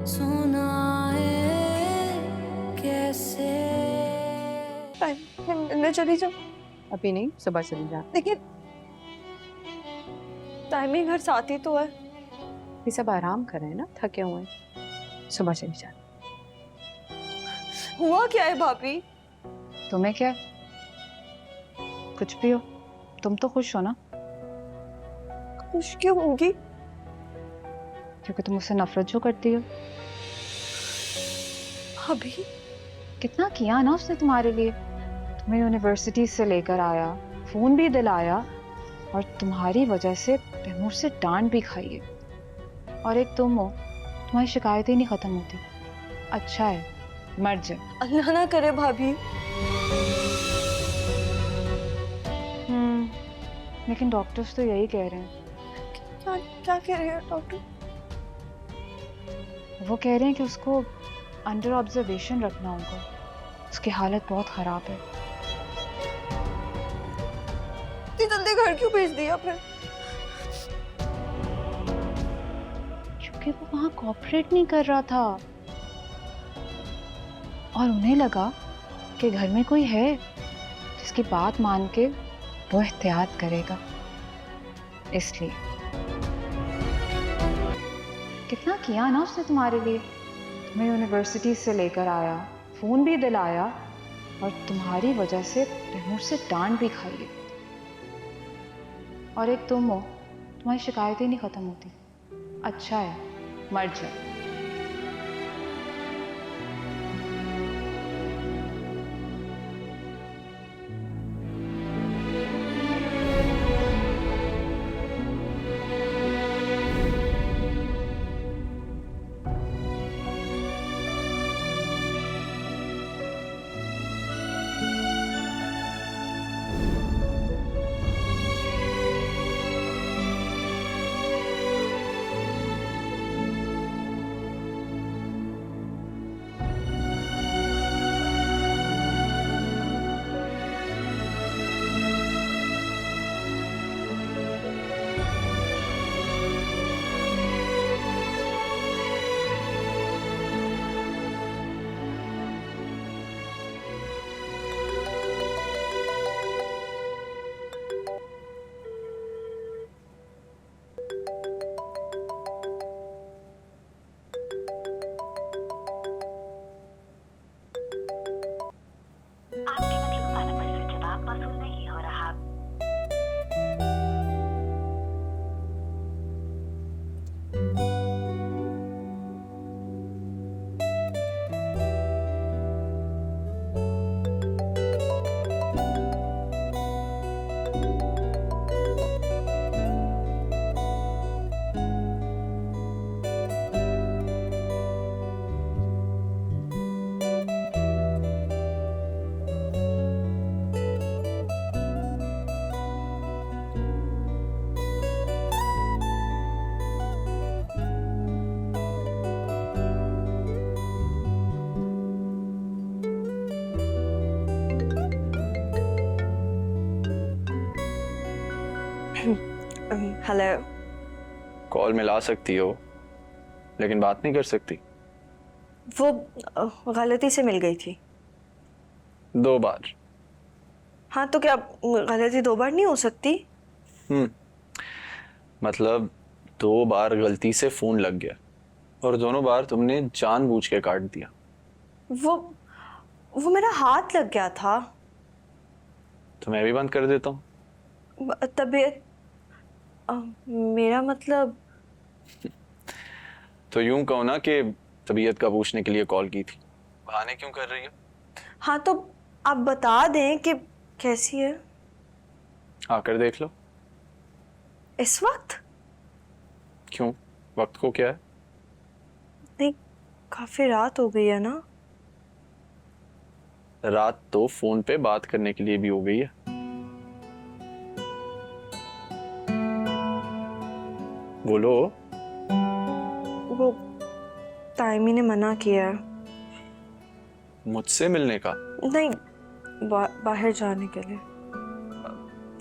सुनाए कैसे। मैं चली जाऊँ? अभी नहीं, सुबह चली जा। लेकिन टाइमिंग घर साथ ही तो है। ये सब आराम कर रहे हैं ना, थके हुए हैं। सुबह चली जा। हुआ क्या है भाभी? तुम्हें क्या, कुछ भी हो, तुम तो खुश हो ना? खुश क्यों होंगी? क्योंकि तुम मुझसे नफरत जो करती हो। भाभी कितना किया ना उसने तुम्हारे लिए, तुम्हें यूनिवर्सिटी से लेकर आया, फोन भी दिलाया, और तुम्हारी वजह से तैमूर से डांट भी खाई है। और एक तुम हो, तुम्हारी शिकायतें ही नहीं खत्म होती। अच्छा है, मर जा। अल्लाह ना करे भाभी। लेकिन डॉक्टर्स तो यही कह रहे हैं। क्या क्या कह रहे हैं डॉक्टर? वो कह रहे हैं कि उसको अंडर ऑब्जर्वेशन रखना होगा, उसकी हालत बहुत खराब है। इतनी जल्दी घर क्यों भेज दिया फिर? क्योंकि वो वहां कोऑपरेट नहीं कर रहा था, और उन्हें लगा कि घर में कोई है जिसकी बात मान के वो एहतियात करेगा, इसलिए। कितना किया ना उसने तुम्हारे लिए, तुम्हें यूनिवर्सिटी से लेकर आया, फोन भी दिलाया, और तुम्हारी वजह से तैमूर से डांट भी खाई है। और एक तुम हो, तुम्हारी शिकायतें नहीं खत्म होती। अच्छा है, मर जा। आपके मतलब पर से जवाब मौसूल नहीं हो रहा। हेलो। कॉल मिला सकती हो लेकिन बात नहीं कर सकती। वो गलती से मिल गई थी। 2 बार। हाँ तो क्या गलती 2 बार नहीं हो सकती? मतलब 2 बार गलती से फोन लग गया और दोनों बार तुमने जानबूझ के काट दिया। वो मेरा हाथ लग गया था। तो मैं भी बंद कर देता हूँ। तबीयत मेरा मतलब। तो यूं कहो ना कि तबीयत का पूछने के लिए कॉल की थी। बहाने क्यों कर रही हो? हाँ तो आप बता दें कि कैसी है। आकर देख लो। इस वक्त? क्यों, वक्त को क्या है? नहीं, काफी रात हो गई है ना। रात तो फोन पे बात करने के लिए भी हो गई है। बोलो। वो टाइमी ने मना किया है। मुझसे मिलने का? नहीं, बाहर जाने के लिए।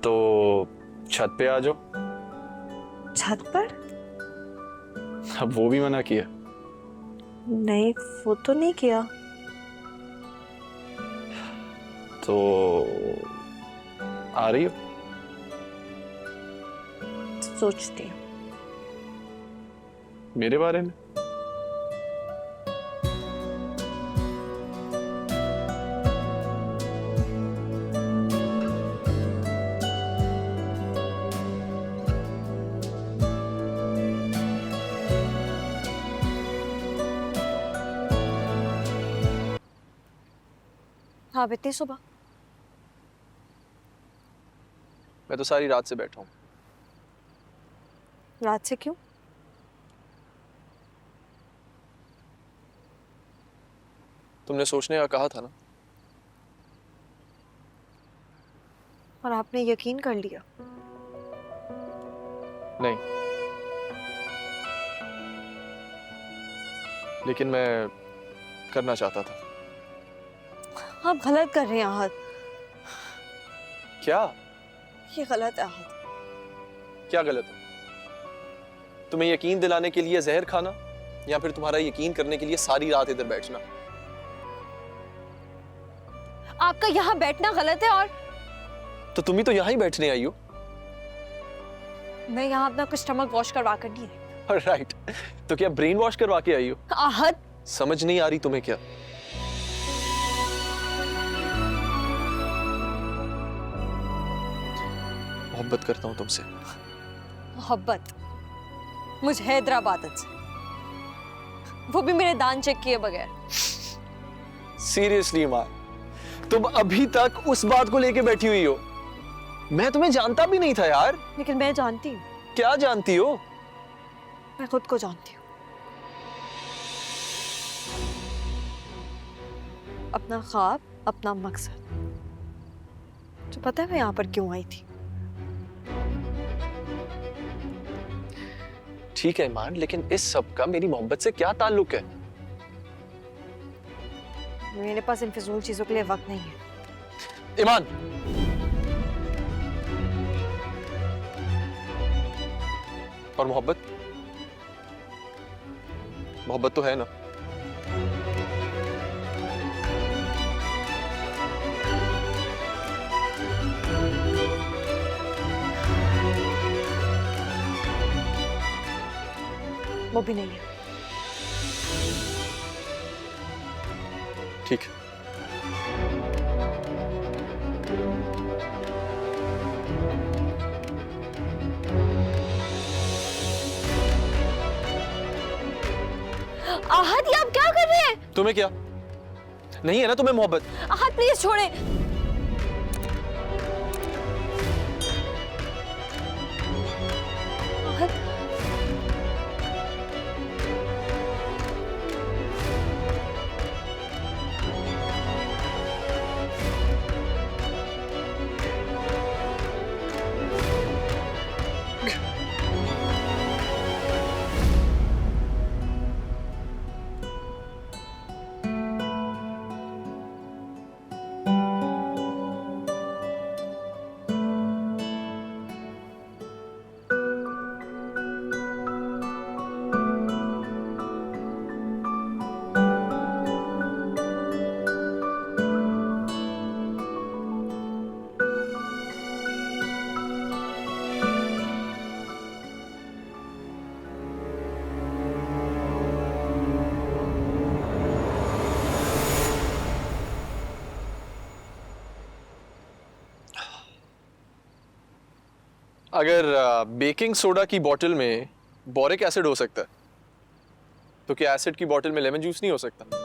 तो छत पे आ जाओ। छत पर? अब वो भी मना किया? नहीं, वो तो नहीं किया। तो आ रही हो? सोचती हूँ। मेरे बारे में? हाँ, इतनी सुबह? मैं तो सारी रात से बैठा हूँ। रात से क्यों? तुमने सोचने का कहा था ना। और आपने यकीन कर लिया? नहीं, लेकिन मैं करना चाहता था। आप गलत कर रहे हैं आहत। क्या? ये गलत है आहत। क्या गलत है? तुम्हें यकीन दिलाने के लिए जहर खाना, या फिर तुम्हारा यकीन करने के लिए सारी रात इधर बैठना? आपका यहाँ बैठना गलत है, और तो तुम ही तो यहाँ ही बैठने आई हो। मैं यहाँ अपना कुछ स्टमक वॉश करवा कर नहीं आई। राइट, तो क्या ब्रेन वॉश करवा के आई हो? आहत, समझ नहीं आ रही तुम्हें क्या? मोहब्बत करता हूं तुमसे। मोहब्बत मुझ हैदराबाद से, वो भी मेरे दान चेक किए बगैर। सीरियसली माँ, तुम अभी तक उस बात को लेके बैठी हुई हो। मैं तुम्हें जानता भी नहीं था यार। लेकिन मैं जानती हूँ। क्या जानती हो? मैं खुद को जानती हूँ। अपना ख्वाब, अपना मकसद। तो पता है मैं यहाँ पर क्यों आई थी? ठीक है ईमान, लेकिन इस सब का मेरी मोहब्बत से क्या ताल्लुक है? मेरे पास इन फिजूल चीजों के लिए वक्त नहीं है। ईमान, और मोहब्बत? मोहब्बत तो है ना? वो भी नहीं है। ठीक है। आहत, ये आप क्या कर रहे हैं? तुम्हें क्या नहीं है ना तुम्हें मोहब्बत? आहत प्लीज छोड़ें। आहत, अगर बेकिंग सोडा की बोतल में बोरिक एसिड हो सकता है, तो क्या एसिड की बोतल में लेमन जूस नहीं हो सकता?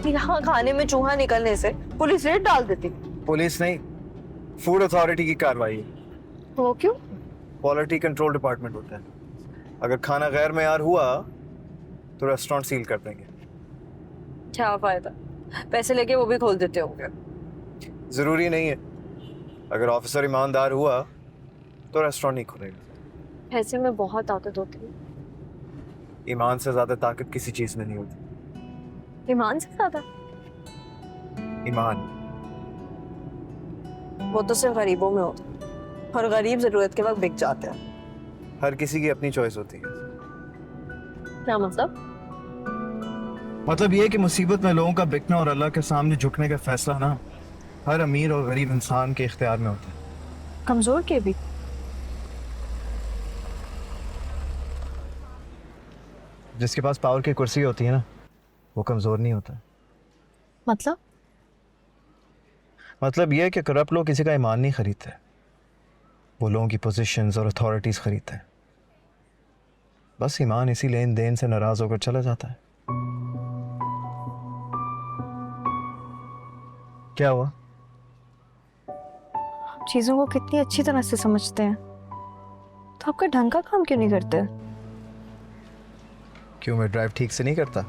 यहाँ खाने में चूहा निकलने से पुलिस रेड डाल देती। पुलिस नहीं, फूड अथॉरिटी की कार्रवाई है। वो क्यों? क्वालिटी कंट्रोल डिपार्टमेंट होता है। अगर खाना गैर मेयार हुआ तो रेस्टोरेंट सील कर देंगे। क्या फायदा? पैसे लेके वो भी खोल देते होंगे। जरूरी नहीं है, अगर ऑफिसर ईमानदार हुआ तो रेस्टोरेंट नहीं खुलेगा। पैसे में बहुत ताकत होती है। ईमान से ज्यादा ताकत किसी चीज में नहीं होती। ईमान से ज्यादा? ईमान वो तो सिर्फ गरीबों में होता है, और गरीब जरूरत के वक्त बिक जाते हैं। हर किसी की अपनी चॉइस होती है। क्या मतलब? मतलब ये कि मुसीबत में लोगों का बिकना और अल्लाह के सामने झुकने का फैसला ना हर अमीर और गरीब इंसान के इख्तियार में होता है। कमजोर के भी? जिसके पास पावर की कुर्सी होती है ना, वो कमजोर नहीं होता। मतलब ये है कि करप्ट लोग किसी का ईमान नहीं खरीदते, वो लोगों की पोजीशंस और अथॉरिटीज खरीदते हैं। बस ईमान इसी लेन देन से नाराज होकर चला जाता है। क्या हुआ? चीजों को कितनी अच्छी तरह से समझते हैं, तो आपका ढंग का काम क्यों नहीं करते? क्यों, मैं ड्राइव ठीक से नहीं करता?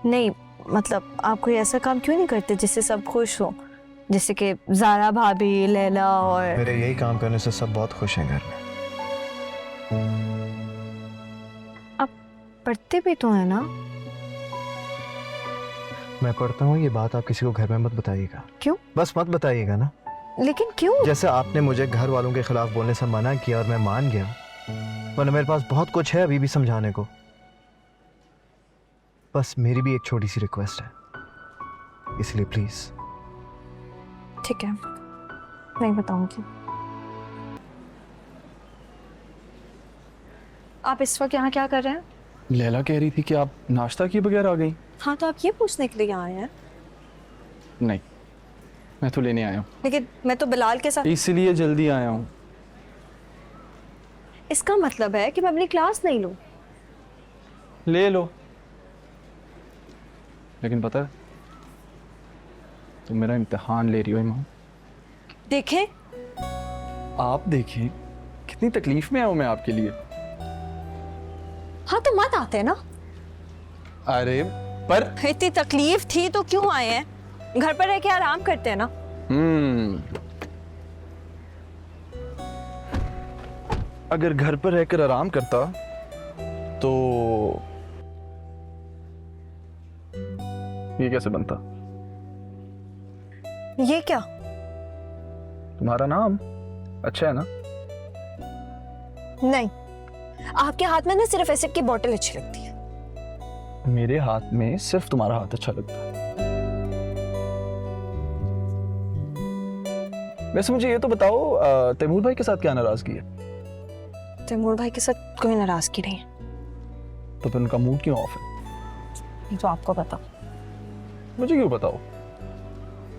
नहीं, मतलब आप कोई ऐसा काम क्यों नहीं करते जिससे सब खुश हो, जैसे कि ज़ारा भाभी, लैला और... मेरे यही काम करने से सब बहुत खुश हैं घर में। आप पढ़ते भी तो हैं ना? मैं पढ़ता हूँ, ये बात आप किसी को घर में मत बताइएगा। क्यों? बस मत बताइएगा ना। लेकिन क्यों? जैसे आपने मुझे घर वालों के खिलाफ बोलने से मना किया और मैं मान गया, वरना मेरे पास बहुत कुछ है अभी भी समझाने को। बस मेरी भी एक छोटी सी रिक्वेस्ट है, इसलिए प्लीज। ठीक है, नहीं बताऊंगी। आप इस वक्त यहाँ क्या कर रहे हैं? लैला कह रही थी कि आप नाश्ता किए बगैर आ गई। हाँ, तो आप ये पूछने के लिए यहाँ आए हैं? नहीं, मैं तो लेने आया हूँ। लेकिन मैं तो बिलाल के साथ... इसलिए जल्दी आया हूँ। इसका मतलब है कि मैं अपनी क्लास नहीं लूँ? ले लो, लेकिन पता है तुम मेरा इम्तिहान ले रही हो ईमान। देखें, आप देखें कितनी तकलीफ में आया हूँ मैं आपके लिए। हाँ तो मत आते ना। अरे पर इतनी तकलीफ थी तो क्यों आए हैं? घर पर रह के आराम करते हैं ना। अगर घर पर रहकर आराम करता तो ये कैसे बनता? ये क्या? तुम्हारा नाम अच्छा है ना? नहीं, आपके हाथ में ना सिर्फ एसिड की बोतल अच्छी लगती है। मेरे हाथ में सिर्फ तुम्हारा हाथ अच्छा लगता है। वैसे मुझे ये तो बताओ, तैमूर भाई के साथ क्या नाराजगी है? तैमूर भाई के साथ कोई नाराजगी नहीं है। तो फिर उनका मूड क्यों ऑफ है? ये तो आपको पता। मुझे क्यों बताओ,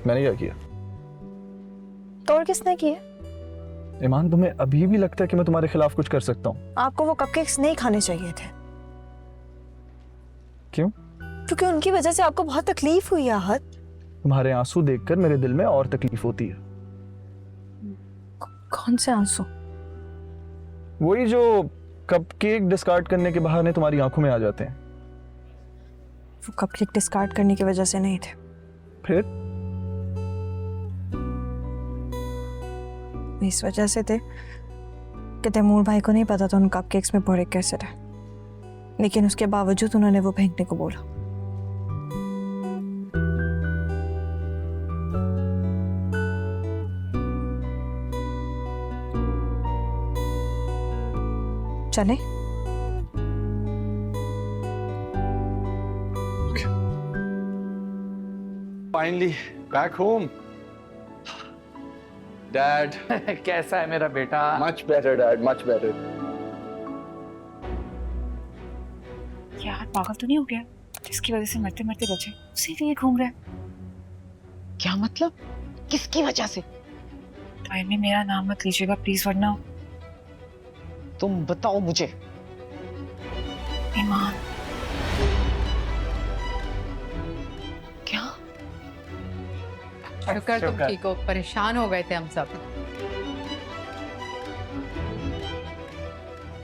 मैंने क्या किया? तो और किसने किया? ईमान, तुम्हें अभी भी लगता है कि मैं तुम्हारे खिलाफ कुछ कर सकता हूँ? आपको वो कपकेक्स नहीं खाने चाहिए थे। क्यों? क्योंकि उनकी वजह से आपको बहुत तकलीफ हुई आहत। तुम्हारे आंसू देखकर मेरे दिल में और तकलीफ होती है। कौन से आंसू? वही जो कपकेक डिस्कार्ड करने के बहाने तुम्हारी आंखों में आ जाते हैं। वो कपकेक डिस्कार्ड करने की वजह से नहीं थे। फिर? इस वजह से थे कि तैमूर भाई को नहीं पता था उन कपकेक्स में बोरिक एसिड है, लेकिन उसके बावजूद उन्होंने वो फेंकने को बोला। चले? Finally back home. डैड कैसा है मेरा बेटा? Much better dad, much better. यार पागल तो नहीं हो गया जिसकी वजह से मरते मरते बचे उसी लिए घूम रहा है? क्या मतलब? किसकी वजह से? टाइम में मेरा नाम मत लीजिएगा प्लीज, वरना तुम बताओ मुझे। ईमान। क्या? शुक्र तुम ठीक हो, परेशान हो गए थे हम सब।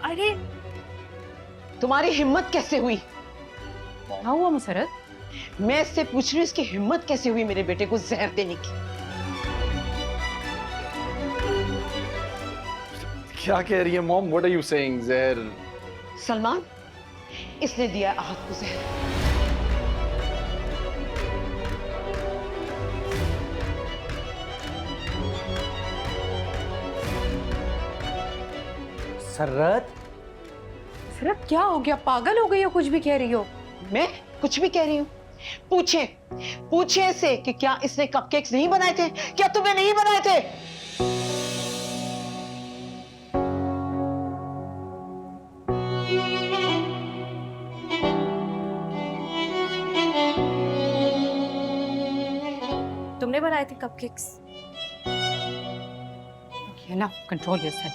अरे तुम्हारी हिम्मत कैसे हुई? क्या हुआ मुसरत? मैं इससे पूछ रही हूँ इसकी हिम्मत कैसे हुई मेरे बेटे को जहर देने की। क्या कह रही है mom? What are you saying? जहर? सलमान, इसने दिया आहत को जहर। सररत, सिर्फ क्या हो गया? पागल हो गई हो? कुछ भी कह रही हो? मैं कुछ भी कह रही हूँ? पूछे पूछे इसे कि क्या इसने कपकेक्स नहीं बनाए थे? क्या तुमने नहीं बनाए थे? तुमने बनाए थे कपकेक्स? ये ना, कंट्रोल योरसेल्फ।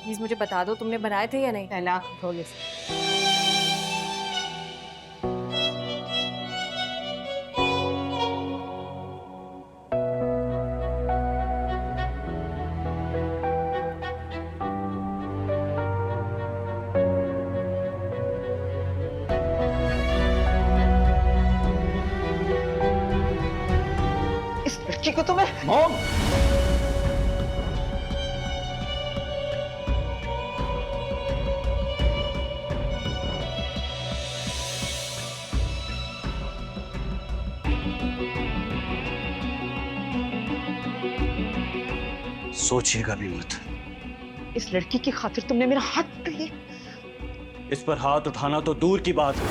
प्लीज मुझे बता दो, तुमने बनाए थे या नहीं? पहला कंट्रोल योरसेल्फ। इस लड़की को तो मैं मॉम! सोचिएगा भी मत। इस लड़की की खातिर तुमने मेरा हाथ पकड़ लिया। इस पर हाथ उठाना तो दूर की बात है,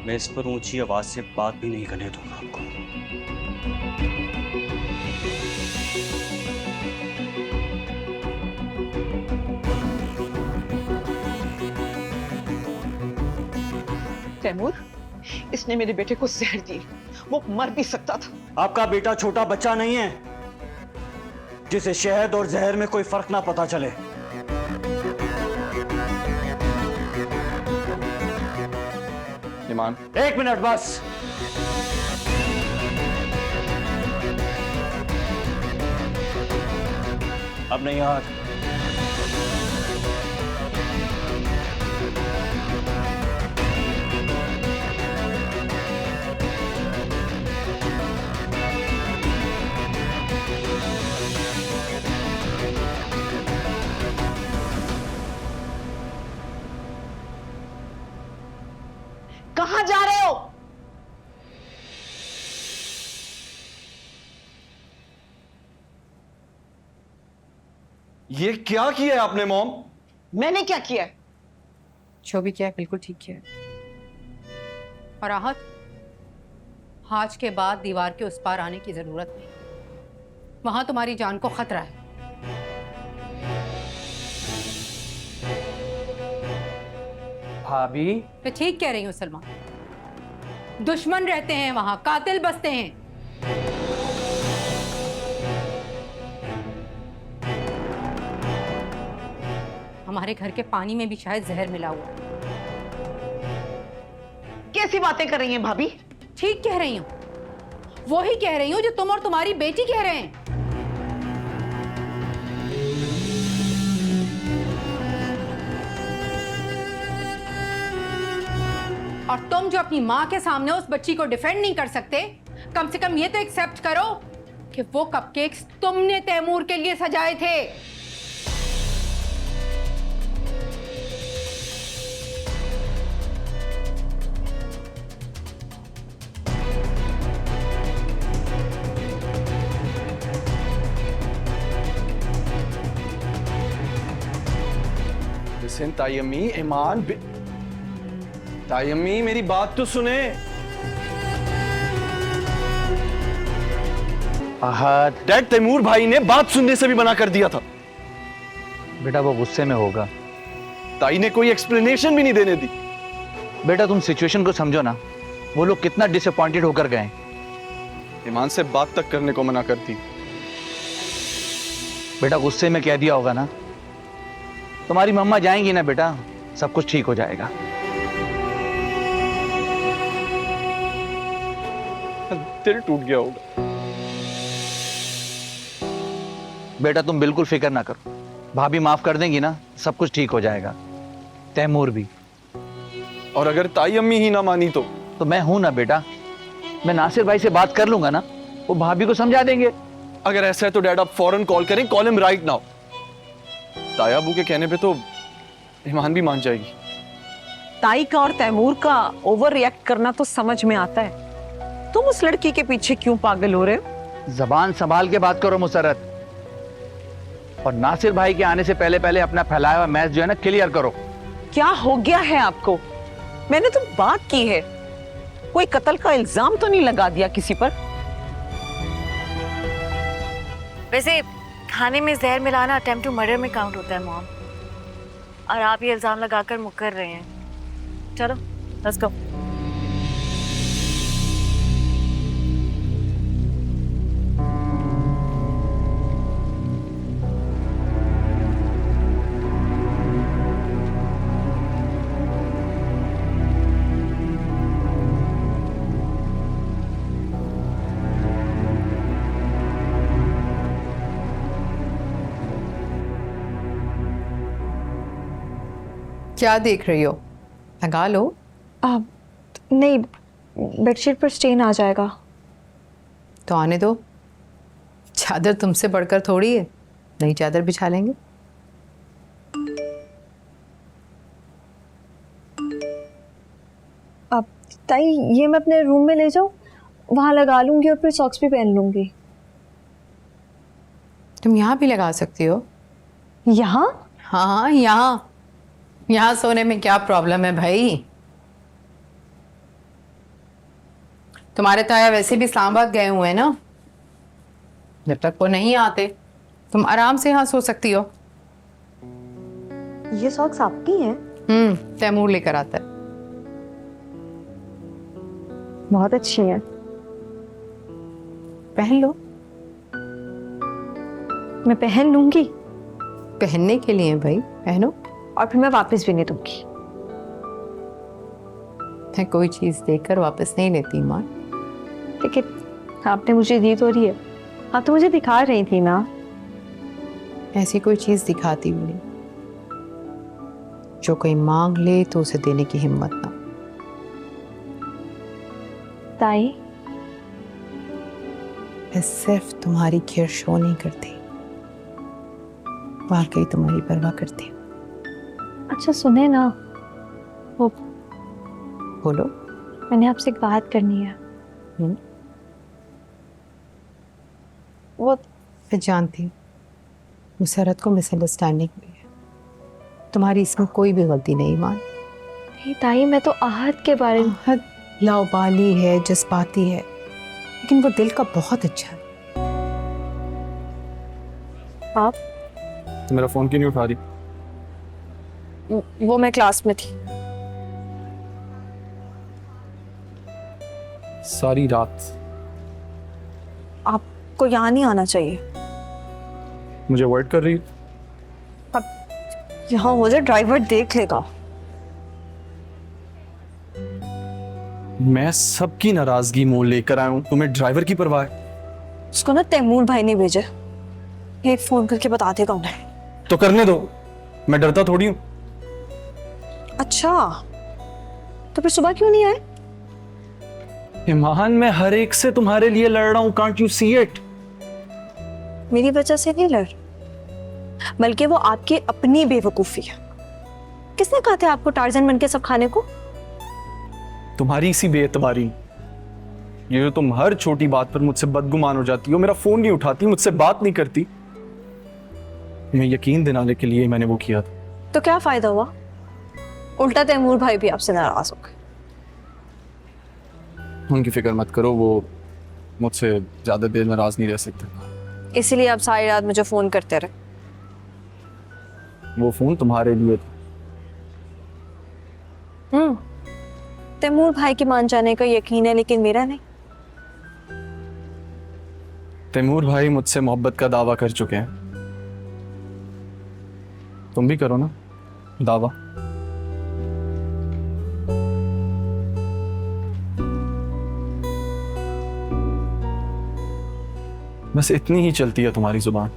मैं इस पर ऊंची आवाज से बात भी नहीं करने दूंगा आपको। तैमूर, इसने मेरे बेटे को जहर दी, वो मर भी सकता था। आपका बेटा छोटा बच्चा नहीं है जिसे शहद और जहर में कोई फर्क ना पता चले। ईमान, 1 मिनट बस। अब नहीं हाथ। कहां जा रहे हो? ये क्या किया है आपने मॉम? मैंने क्या किया? जो भी किया है बिल्कुल ठीक किया है। और आहत, आज के बाद दीवार के उस पार आने की जरूरत नहीं। वहां तुम्हारी जान को खतरा है। भाभी, मैं ठीक कह रही हूँ सलमान। दुश्मन रहते हैं वहां, कातिल बसते हैं। हमारे घर के पानी में भी शायद जहर मिला हुआ है। कैसी बातें कर रही हैं भाभी? ठीक कह रही हूँ, वो ही कह रही हूँ जो तुम और तुम्हारी बेटी कह रहे हैं। और तुम जो अपनी माँ के सामने उस बच्ची को डिफेंड नहीं कर सकते, कम से कम ये तो एक्सेप्ट करो कि वो कपकेक्स तुमने तैमूर के लिए सजाए थे। लिसन तायम्मी, ईमान, तायम्मी मेरी बात तो सुने। आहत, डैड, तैमूर भाई ने बात सुनने से भी मना कर दिया था। बेटा वो गुस्से में होगा। ताई ने कोई एक्सप्लेनेशन भी नहीं देने दी। बेटा तुम सिचुएशन को समझो ना, वो लोग कितना डिसअपॉइंटेड होकर गए। ईमान से बात तक करने को मना करती। बेटा गुस्से में कह दिया होगा ना। तुम्हारी मम्मा जाएंगी ना बेटा, सब कुछ ठीक हो जाएगा। दिल टूट गया होगा। बेटा तुम बिल्कुल फिक्र ना करो, भाभी माफ कर देंगी ना, सब कुछ ठीक हो जाएगा। तैमूर भी। और अगर ताई अम्मी ही ना मानी तो तो मैं हूं ना बेटा, मैं नासिर भाई से बात कर लूंगा ना, वो भाभी को समझा देंगे। अगर ऐसा है तो डैड आप फौरन कॉल करें, कॉल हिम राइट नाउ। ताया अबू के कहने पे तो ईमान भी मान जाएगी। ताई का और तैमूर का ओवर रिएक्ट करना तो समझ में आता है, तुम उस लड़की के पीछे क्यों पागल हो रहे हो? जबान संभाल के बात करो मुसर्रत, और नासिर भाई के आने से पहले पहले अपना फैलाया हुआ मैच जो है ना क्लियर करो। क्या हो गया है आपको? मैंने तो बात की है, कोई कत्ल का इल्जाम तो नहीं लगा दिया किसी पर? वैसे खाने में जहर मिलाना अटेम्प्ट टू मर्डर में काउंट होता है मॉम, और आप ये इल्जाम लगाकर मुकर रहे हैं। चलो लेट्स गो। क्या देख रही हो? लगा लो। नहीं, बेडशीट पर स्टेन आ जाएगा। तो आने दो, चादर तुमसे बढ़कर थोड़ी है, नई चादर बिछा लेंगे। अब ताई ये मैं अपने रूम में ले जाऊं, वहां लगा लूंगी और फिर सॉक्स भी पहन लूंगी। तुम यहाँ भी लगा सकती हो। यहाँ? हाँ, यहाँ सोने में क्या प्रॉब्लम है भाई? तुम्हारे ताया वैसे भी इस्लामाबाद गए हुए हैं ना, जब तक वो नहीं आते तुम आराम से यहाँ सो सकती हो। ये सॉक्स आपकी हैं? तैमूर लेकर आता है। बहुत अच्छी हैं। पहन लो। मैं पहन लूंगी। पहनने के लिए भाई, पहनो। और फिर मैं वापस भी नहीं दूंगी। मैं कोई चीज देकर वापस नहीं लेती मां। लेकिन आपने मुझे दी तो रही है, आप तो मुझे दिखा रही थी ना। ऐसी कोई चीज दिखाती भी नहीं जो कोई मांग ले तो उसे देने की हिम्मत ना। ताई, मैं सिर्फ तुम्हारी खैर शो नहीं करती, वाकई तुम्हारी परवाह करती हूँ। अच्छा सुने ना, वो बोलो। मैंने आपसे एक बात करनी है। वो मैं जानती हूँ मुसरत को मिसअंडरस्टैंडिंग हुई है, तुम्हारी इसमें कोई भी गलती नहीं मान। नहीं ताई, मैं तो आहत के बारे में। आहत लाउबाली है, जज्बाती है, लेकिन वो दिल का बहुत अच्छा है। आप? तो मेरा फोन क्यों नहीं उठा रही? वो मैं क्लास में थी। सारी रात आपको यहाँ नहीं आना चाहिए। मुझे अवॉइड कर रही? अब यहाँ हो जाए, ड्राइवर देख लेगा। मैं सबकी नाराजगी मोल लेकर आया हूँ, तुम्हें ड्राइवर की परवाह है? उसको ना तैमूर भाई ने भेजे, एक फोन करके बता देगा उन्हें। तो करने दो, मैं डरता थोड़ी हूँ। अच्छा, तो फिर सुबह क्यों नहीं आए? ईमान, मैं हर एक से तुम्हारे लिए लड़ रहा हूँ, कांट यू सी इट? मेरी वजह से नहीं लड़, बल्कि वो आपकी अपनी बेवकूफी है। किसने कहा था आपको टार्जन बन के सब खाने को? तुम्हारी इसी बेएतबारी, ये जो तुम हर छोटी बात पर मुझसे बदगुमान हो जाती हो, मेरा फोन नहीं उठाती, मुझसे बात नहीं करती, मैं यकीन दिलाने के लिए मैंने वो किया था। तो क्या फायदा हुआ? उल्टा तैमूर भाई भी आपसे नाराज हो गए। उनकी फिक्र मत करो, वो मुझसे ज्यादा देर नाराज नहीं रह सकते। इसीलिए आप सारी रात मुझे फोन करते रहे। वो फोन तुम्हारे लिए था। तैमूर भाई की मान जाने का यकीन है, लेकिन मेरा नहीं। तैमूर भाई मुझसे मोहब्बत का दावा कर चुके हैं, तुम भी करो ना दावा। बस इतनी ही चलती है तुम्हारी जुबान।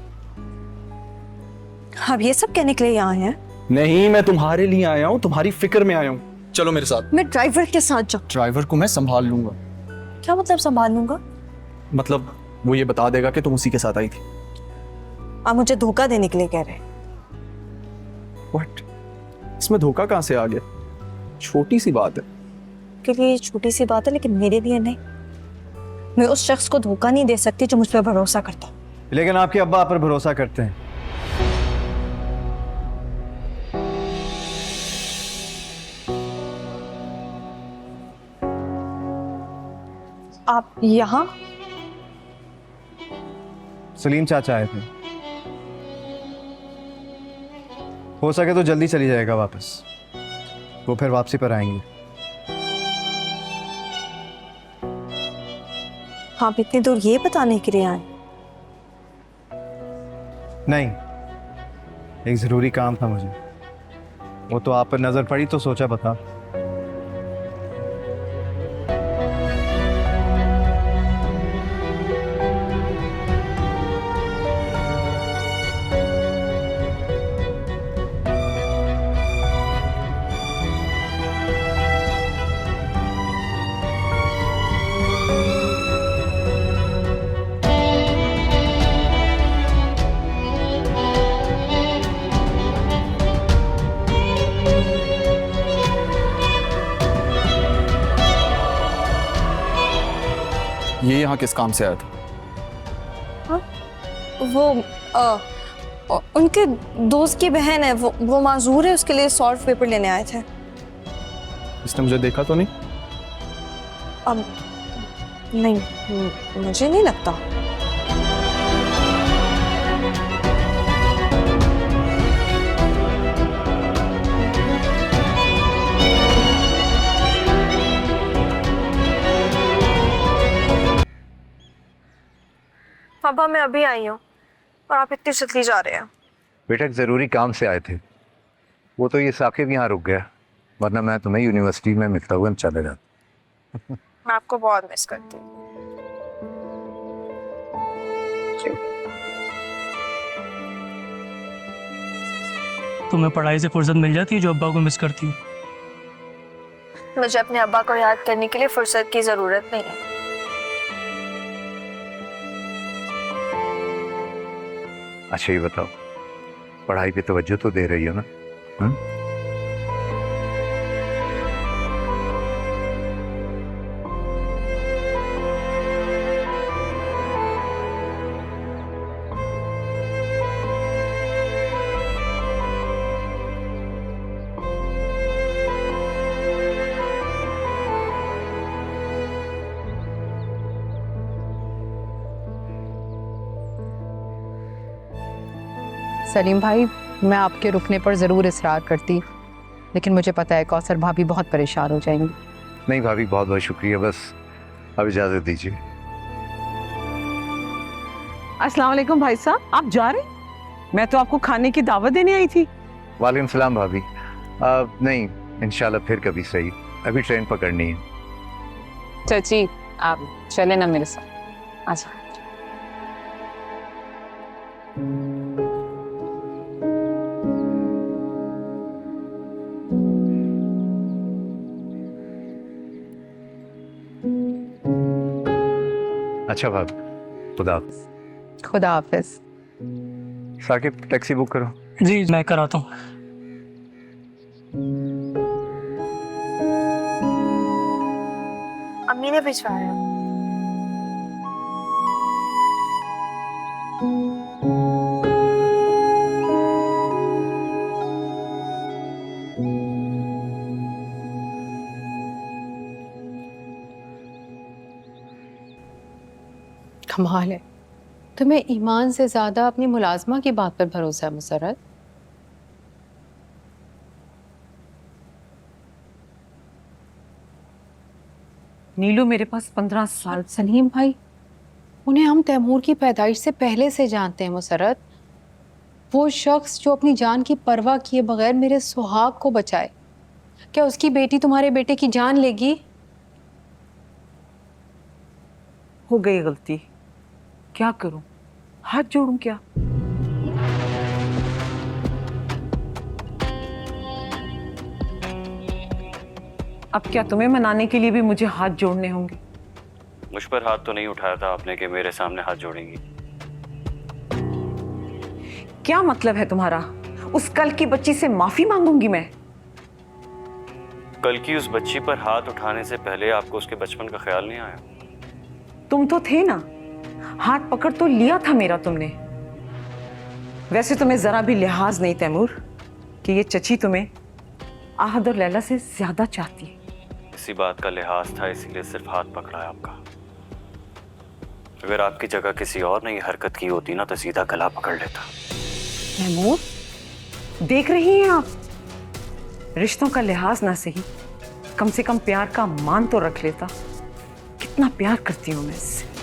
अब ये सब कहने के लिए यहाँ हैं? नहीं, मैं तुम्हारे लिए आया हूं, तुम्हारी फिक्र में आया हूं। चलो मेरे साथ। मैं ड्राइवर के साथ जाऊँ? ड्राइवर को मैं संभाल लूंगा। क्या मतलब संभाल लूंगा? मतलब वो ये बता देगा कि तुम उसी के साथ आई थी। आप मुझे धोखा देने के लिए कह रहे हैं? व्हाट? इसमें धोखा कहाँ से आ गया? छोटी सी बात है। के लिए छोटी सी बात है, लेकिन मेरे लिए नहीं। मैं उस शख्स को धोखा नहीं दे सकती जो मुझ पर भरोसा करता। लेकिन आपके अब्बा आप पर भरोसा करते हैं। आप यहाँ? सलीम चाचा आए थे। हो सके तो जल्दी चली जाएगा वापस, वो फिर वापसी पर आएंगे। आप इतनी दूर ये बताने के लिए आए? नहीं, एक जरूरी काम था मुझे। वो तो आप पर नजर पड़ी तो सोचा बता। ये यहाँ किस काम से आया था? वो उनके दोस्त की बहन है, वो माजूर है, उसके लिए सॉल्व पेपर लेने आए थे। इसने मुझे देखा तो नहीं? अब नहीं, मुझे नहीं लगता। पापा मैं अभी आई हूँ और आप इतनी जल्दी जा रहे हैं। बेटा एक जरूरी काम से आए थे, वो तो ये साकिब यहाँ रुक गया, वरना मैं तुम्हें यूनिवर्सिटी में मिलता हुआ चले जाता। मैं आपको बहुत मिस करती हूँ। तुम्हें पढ़ाई से फुर्सत मिल जाती है जो अब्बा को मिस करती हूँ? मुझे अपने अब्बा को याद करने के लिए फुर्सत की जरूरत नहीं है। अच्छा ये बताओ, पढ़ाई पे तवज्जो तो दे रही हो ना? सलीम भाई, मैं आपके रुकने पर ज़रूर इसरार करती, लेकिन मुझे पता है कौसर भाभी बहुत परेशान हो जाएंगी। नहीं भाभी, बहुत बहुत शुक्रिया, बस अब इजाज़त दीजिए। अस्सलाम वालेकुम भाई साहब, आप जा रहे? मैं तो आपको खाने की दावत देने आई थी। वालेकुम सलाम भाभी। नहीं, इंशाल्लाह फिर कभी सही, अभी ट्रेन पकड़नी है। चाची आप चले ना मेरे साथ। अच्छा अच्छा भाभी, खुदा हाफिज। खुदा हाफिज। साकिब टैक्सी बुक करो। जी मैं कराता हूँ। अम्मी ने भिजवाया। कमाल है, तुम्हें ईमान से ज्यादा अपनी मुलाजमा की बात पर भरोसा है मुसर्रत। नीलू मेरे पास 15 साल। सलीम भाई, उन्हें हम तैमूर की पैदाइश से पहले से जानते हैं मुसर्रत। वो शख्स जो अपनी जान की परवाह किए बगैर मेरे सुहाग को बचाए, क्या उसकी बेटी तुम्हारे बेटे की जान लेगी? हो गई गलती, क्या करूं, हाथ जोड़ूं क्या? अब क्या तुम्हें मनाने के लिए भी मुझे हाथ जोड़ने होंगे? मुझ पर हाथ तो नहीं उठाया था आपने कि मेरे सामने हाथ जोड़ेंगी। क्या मतलब है तुम्हारा? उस कल की बच्ची से माफी मांगूंगी मैं? कल की उस बच्ची पर हाथ उठाने से पहले आपको उसके बचपन का ख्याल नहीं आया? तुम तो थे ना, हाथ पकड़ तो लिया था मेरा तुमने। वैसे तुम्हें जरा भी लिहाज नहीं तैमूर कि ये चची तुम्हें आहद और लैला से ज्यादा चाहती है। इसी बात का लिहाज था, इसीलिए सिर्फ हाथ पकड़ा है आपका। अगर आपकी जगह किसी और ने ये हरकत की होती ना तो सीधा गला पकड़ लेता। तैमूर, देख रही हैं आप, रिश्तों का लिहाज ना सही, कम से कम प्यार का मान तो रख लेता। कितना प्यार करती हूं मैं इससे।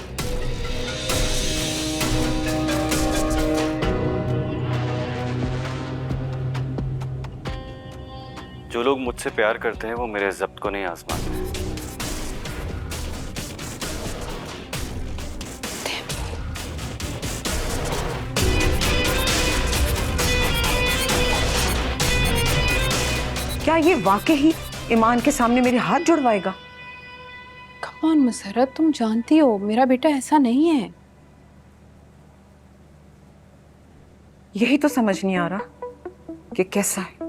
जो लोग मुझसे प्यार करते हैं वो मेरे ज़ब्त को नहीं आजमाते। क्या ये वाकई ही ईमान के सामने मेरे हाथ जुड़वाएगा? कम ऑन मुसर्रत, तुम जानती हो मेरा बेटा ऐसा नहीं है। यही तो समझ नहीं आ रहा कि कैसा है।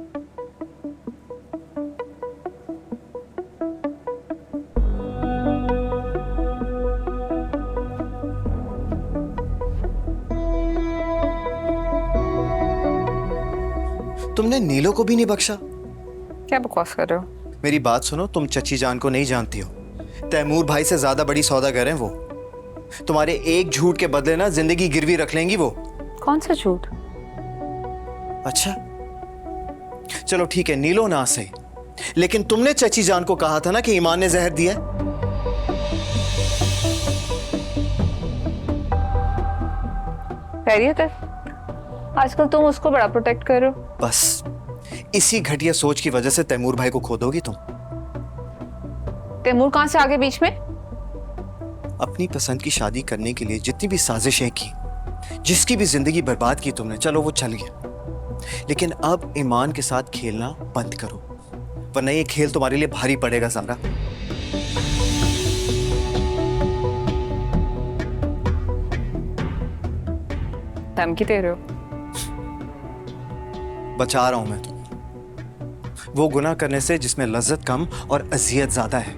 तुमने नीलो को भी नहीं बख्शा। क्या बकवास कर रहे हो? मेरी बात सुनो, तुम चची जान को नहीं जानती हो। तैमूर भाई से ज्यादा बड़ी सौदागर हैं वो। तुम्हारे एक झूठ के बदले ना जिंदगी गिरवी रख लेंगी वो। कौन सा झूठ? अच्छा चलो ठीक है, नीलो ना सही, लेकिन तुमने चची जान को कहा था ना कि ईमान ने जहर दिया। खैरियत है? आजकल तुम उसको बड़ा प्रोटेक्ट कर रहे हो। बस इसी घटिया सोच की वजह से तैमूर भाई को खो दोगी तुम। तैमूर कहां से आगे बीच में? अपनी पसंद की शादी करने के लिए जितनी भी साजिशें की, जिसकी भी जिंदगी बर्बाद की तुमने, चलो वो चल गया, लेकिन अब ईमान के साथ खेलना बंद करो, वरना ये खेल तुम्हारे लिए भारी पड़ेगा ज़ारा। धमकी दे रहे हो? बचा रहा हूं मैं तुम्हें वो गुनाह करने से जिसमें लज्जत कम और अजियत ज्यादा है।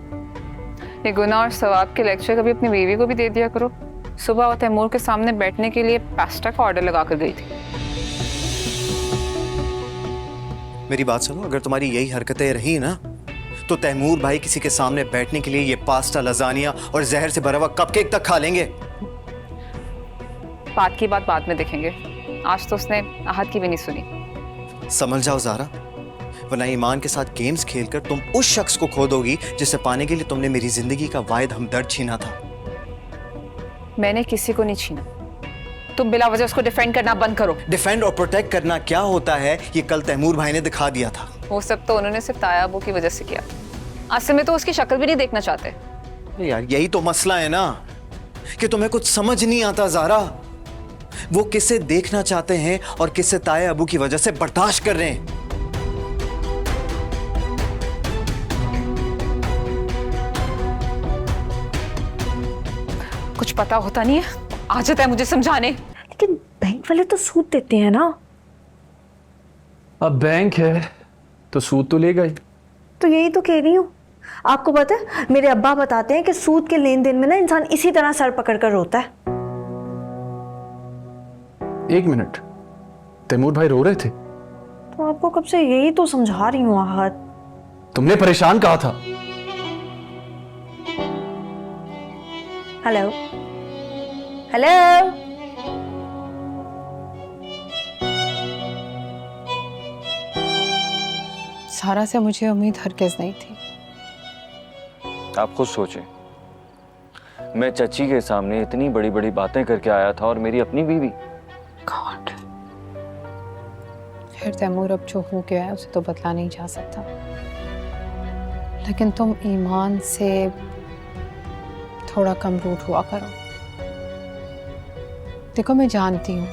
ये गुनाह और सवाब के लेक्चर कभी अपनी बीवी को भी दे दिया करो। सुबह वो तैमूर के सामने बैठने के लिए पास्ता का ऑर्डर लगा कर गई थी। मेरी बात सुनो, अगर तुम्हारी यही हरकतें रही ना तो तैमूर भाई किसी के सामने बैठने के लिए ये पास्ता, लजानिया और जहर से भरा हुआ कपकेक तक खा लेंगे। बात की बात बाद में देखेंगे, आज तो उसने आहद की भी नहीं सुनी। समझ जाओ ज़ारा, वरना ईमान के साथ गेम्स खेलकर तुम उस शख्स को खो दोगी जिसे पाने के लिए तुमने मेरी जिंदगी का वाहिद हमदर्द छीना था। मैंने किसी को नहीं छीना। तुम बिला वजह उसको डिफेंड करना बंद करो। डिफेंड और प्रोटेक्ट करना क्या होता है ये कल तैमूर भाई ने दिखा दिया था। वो सब तो उन्होंने सिर्फ तायाबू की वजह से किया। असल में तो उसकी शक्ल भी नहीं देखना चाहते। यार यही तो मसला है ना कि तुम्हें कुछ समझ नहीं आता ज़ारा। वो किसे देखना चाहते हैं और किसे ताया अबू की वजह से बर्दाश्त कर रहे हैं। कुछ पता होता नहीं है, आ जाता है मुझे समझाने। लेकिन बैंक वाले तो सूद देते हैं ना। अब बैंक है तो सूद तो लेगा ही। तो यही तो कह रही हूँ। आपको पता है मेरे अब्बा बताते हैं कि सूद के लेन देन में ना इंसान इसी तरह सर पकड़ कर रोता है। एक मिनट, तैमूर भाई रो रहे थे? तो आपको कब से यही तो समझा रही हूँ आहद। तुमने परेशान कहा था। हेलो हेलो, सारा से मुझे उम्मीद हरगिज़ नहीं थी। आप खुद सोचें, मैं चची के सामने इतनी बड़ी बड़ी बातें करके आया था और मेरी अपनी बीवी। गॉड, फिर तैमूर अब जो हो गया है उसे तो बदला नहीं जा सकता, लेकिन तुम ईमान से थोड़ा कम रूठ हुआ करो। देखो मैं जानती हूँ,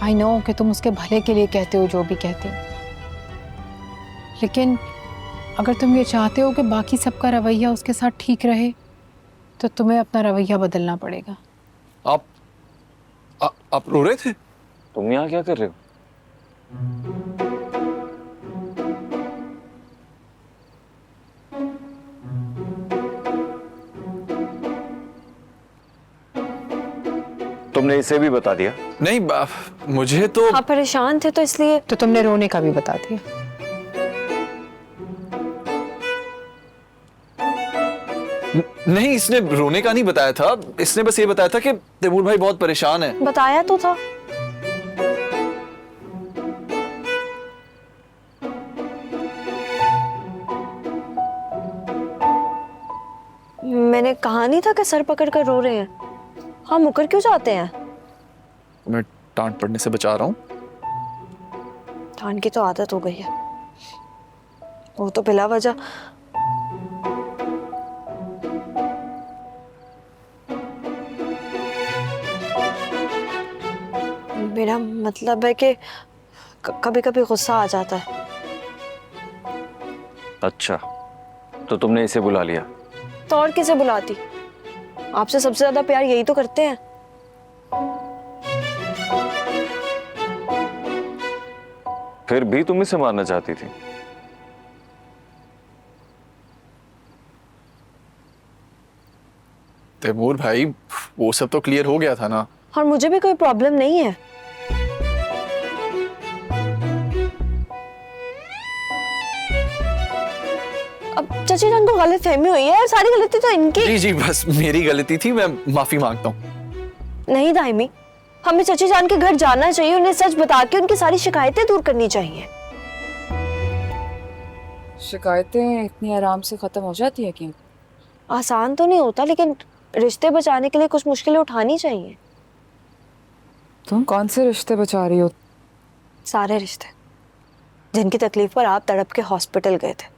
आई नो कि तुम उसके भले के लिए कहते हो जो भी कहते हो, लेकिन अगर तुम ये चाहते हो कि बाकी सबका रवैया उसके साथ ठीक रहे तो तुम्हें अपना रवैया बदलना पड़ेगा। आप रो रहे थे? तुम यहाँ क्या कर रहे हो? तुमने इसे भी बता दिया? नहीं, मुझे तो आप परेशान थे तो इसलिए। तो तुमने रोने का भी बता दिया। नहीं, इसने रोने का नहीं बताया था। इसने बस ये बताया था कि तैमूर भाई बहुत परेशान है। बताया तो था। मैंने कहा नहीं था कि सर पकड़ कर रो रहे हैं। हाँ, मुकर क्यों जाते हैं? मैं डांट पड़ने से बचा रहा हूँ। डांट की तो आदत हो गई है। वो तो बिला वजह मेरा मतलब है कि कभी कभी गुस्सा आ जाता है। अच्छा, तो तुमने इसे बुला लिया? तो और किसे बुलाती? आपसे सबसे ज्यादा प्यार यही तो करते हैं। फिर भी तुम इसे मारना चाहती थी? तैमूर भाई, वो सब तो क्लियर हो गया था ना। और मुझे भी कोई प्रॉब्लम नहीं है। अब चाची जान को गलत फहमी हुई है और सारी गलती तो इनकी। जी जी, बस मेरी गलती थी, मैं माफी मांगता हूँ। नहीं दाहिमी, हमें चाची जान के घर जाना चाहिए, उन्हें सच बता के उनकी सारी शिकायतें दूर करनी चाहिए। शिकायतें इतनी आराम से खत्म हो जाती है क्यों? आसान तो नहीं होता, लेकिन रिश्ते बचाने के लिए कुछ मुश्किलें उठानी चाहिए। तुम कौन से रिश्ते बचा रही हो? सारे रिश्ते जिनकी तकलीफ पर आप तड़प के हॉस्पिटल गए थे।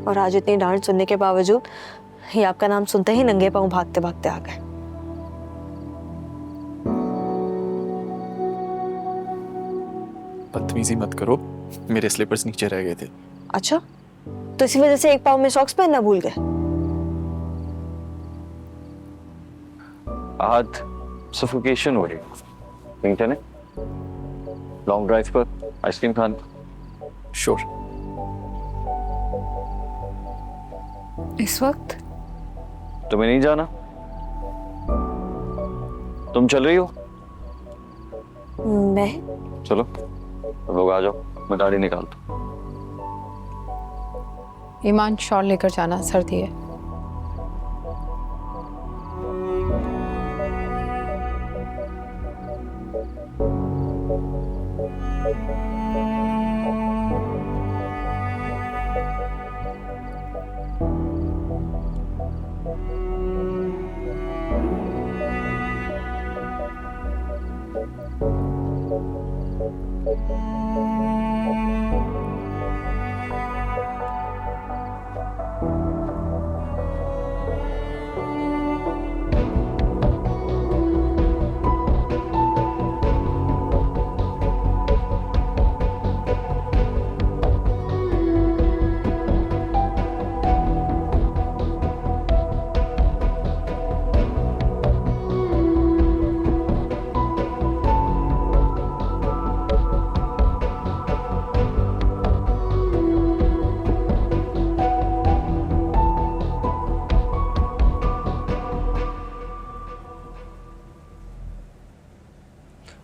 और आज इतनी डांट सुनने के बावजूद ये आपका नाम सुनते ही नंगे पांव भागते भागते आ गए। बदतमीजी मत करो, मेरे स्लीपर्स नीचे रह गए थे। अच्छा, तो इसी वजह से एक पांव में सॉक्स पहनना भूल गए? आज सफोकेशन हो रही है, कहीं चले? लॉन्ग ड्राइव पर आइसक्रीम खाने? श्योर। इस वक्त? तुम्हें नहीं जाना? तुम चल रही हो? मैं? चलो लोग आ जाओ, मैं गाड़ी निकालता हूँ। ईमान, शॉल लेकर जाना, सर्दी है।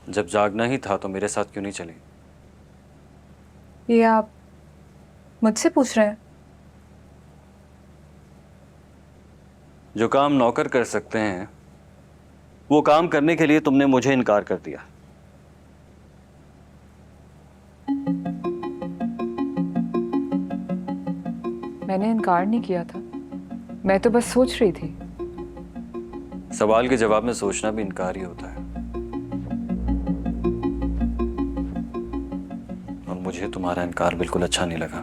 जब जागना ही था तो मेरे साथ क्यों नहीं चली? ये आप मुझसे पूछ रहे हैं? जो काम नौकर कर सकते हैं वो काम करने के लिए तुमने मुझे इनकार कर दिया। मैंने इनकार नहीं किया था, मैं तो बस सोच रही थी। सवाल के जवाब में सोचना भी इनकार ही होता है। और मुझे तुम्हारा इनकार बिल्कुल अच्छा नहीं लगा।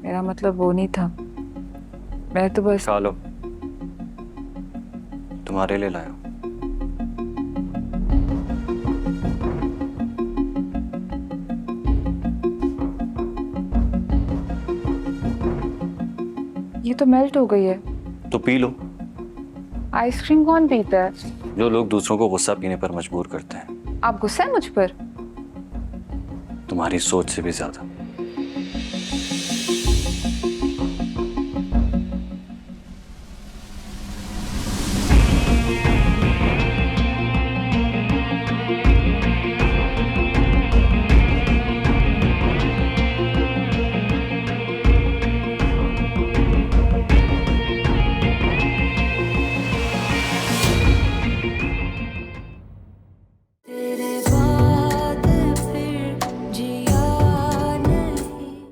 मेरा मतलब वो नहीं था, मैं तो बस। खा लो, तुम्हारे लिए लाया हूं। ये तो मेल्ट हो गई है। तो पी लो। आइसक्रीम कौन पीता है? जो लोग दूसरों को गुस्सा पीने पर मजबूर करते हैं। आप गुस्सा है मुझ पर? तुम्हारी सोच से भी ज्यादा।